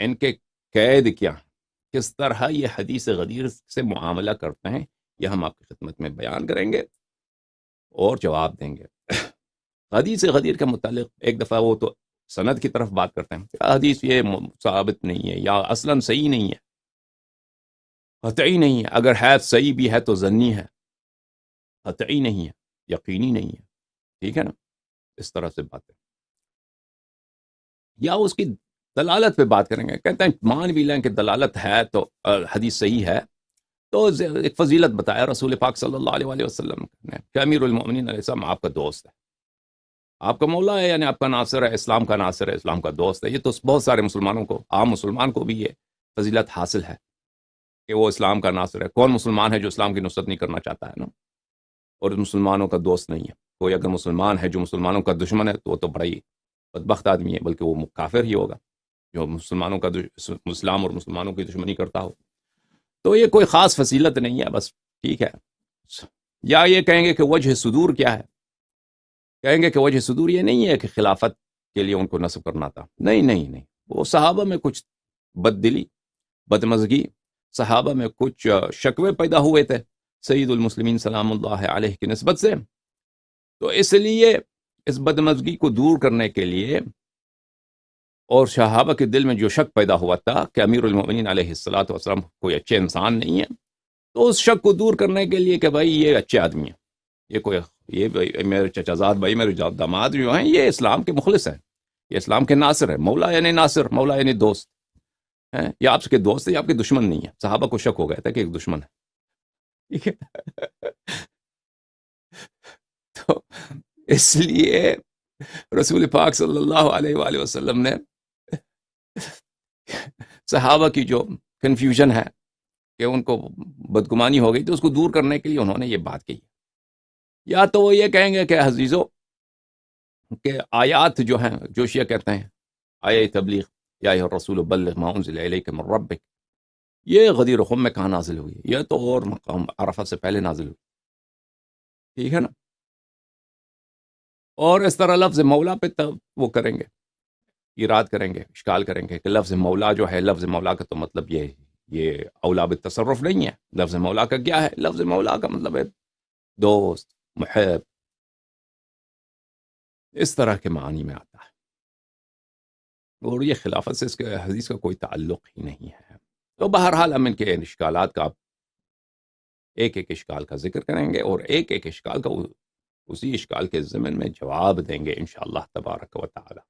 ان کے قید کیا، کس طرح یہ حدیث غدیر سے معاملہ کرتے ہیں، یہ ہم آپ کی خدمت میں بیان کریں گے اور جواب دیں گے۔ حدیث غدیر کے متعلق ایک دفعہ وہ تو سند کی طرف بات کرتے ہیں، حدیث یہ ثابت نہیں ہے یا اصلاً صحیح نہیں ہے، قطعی نہیں ہے، اگر ہے صحیح بھی ہے تو ظنی ہے، قطعی نہیں ہے، یقینی نہیں ہے، ٹھیک ہے نا، اس طرح سے باتیں، یا اس کی دلالت پہ بات کریں گے، کہتے ہیں مان بھی لیں کہ دلالت ہے تو حدیث صحیح ہے، تو ایک فضیلت بتایا رسول پاک صلی اللہ علیہ وآلہ وسلم نے کہ امیر المؤمنین علیہ السلام آپ کا دوست ہے، آپ کا مولا ہے، یعنی آپ کا ناصر ہے، اسلام کا ناصر ہے، اسلام کا دوست ہے۔ یہ تو بہت سارے مسلمانوں کو، عام مسلمان کو بھی یہ فضیلت حاصل ہے کہ وہ اسلام کا ناصر ہے۔ کون مسلمان ہے جو اسلام کی نصرت نہیں کرنا چاہتا ہے نا، اور مسلمانوں کا دوست نہیں ہے؟ کوئی اگر مسلمان ہے جو مسلمانوں کا دشمن ہے تو وہ تو بڑا ہی بدبخت آدمی ہے، بلکہ وہ کافر ہی ہوگا جو مسلمانوں کا اسلام اور مسلمانوں کی دشمنی کرتا ہو۔ تو یہ کوئی خاص فضیلت نہیں ہے، بس ٹھیک ہے۔ یا یہ کہیں گے کہ وجہ صدور کیا ہے؟ کہیں گے کہ وجہ صدور یہ نہیں ہے کہ خلافت کے لیے ان کو نصب کرنا تھا، نہیں نہیں نہیں، وہ صحابہ میں کچھ بد دلی، بدمزگی، صحابہ میں کچھ شکوے پیدا ہوئے تھے سید المسلمین سلام اللہ علیہ کی نسبت سے، تو اس لیے اس بدمزگی کو دور کرنے کے لیے اور صحابہ کے دل میں جو شک پیدا ہوا تھا کہ امیر المؤمنین علیہ الصلوۃ والسلام کوئی اچھے انسان نہیں ہے، تو اس شک کو دور کرنے کے لیے کہ بھائی یہ اچھے آدمی ہیں، یہ میرے چچا زاد بھائی، میرے داماد جو ہیں، یہ اسلام کے مخلص ہیں، یہ اسلام کے ناصر ہیں، مولا یعنی ناصر، مولا یعنی دوست ہیں، یہ آپ کے دوست ہے، یہ آپ کے دشمن نہیں ہے۔ صحابہ کو شک ہو گیا تھا کہ ایک دشمن ہے، ٹھیک ہے۔ تو اس لیے رسول پاک صلی اللہ علیہ وآلہ وسلم نے صحابہ کی جو کنفیوژن ہے کہ ان کو بدگمانی ہو گئی، تو اس کو دور کرنے کے لیے انہوں نے یہ بات کہی۔ یا تو وہ یہ کہیں گے کہ عزیزو کہ آیات جو ہیں، جو شیعہ کہتے ہیں آیہ تبلیغ، یا ایھا الرسول بلغ ما انزل الیک من ربک، یہ غدیر خم میں کہاں نازل ہوئی؟ یہ تو اور مقام عرفہ سے پہلے نازل ہوئی، ٹھیک ہے نا۔ اور اس طرح لفظ مولا پہ وہ کریں گے، ایراد کریں گے، اشکال کریں گے کہ لفظ مولا جو ہے، لفظ مولا کا تو مطلب یہ اولا بالتصرف نہیں ہے، لفظ مولا کا کیا ہے؟ لفظ مولا کا مطلب ہے دوست، محب، اس طرح کے معنی میں آتا ہے، اور یہ خلافت سے اس کے حدیث کا کوئی تعلق ہی نہیں ہے۔ تو بہرحال ہم ان کے اشکالات کا ایک ایک اشکال کا ذکر کریں گے، اور ایک ایک اشکال کا اسی اشکال کے ضمن میں جواب دیں گے انشاءاللہ تبارک و تعالی۔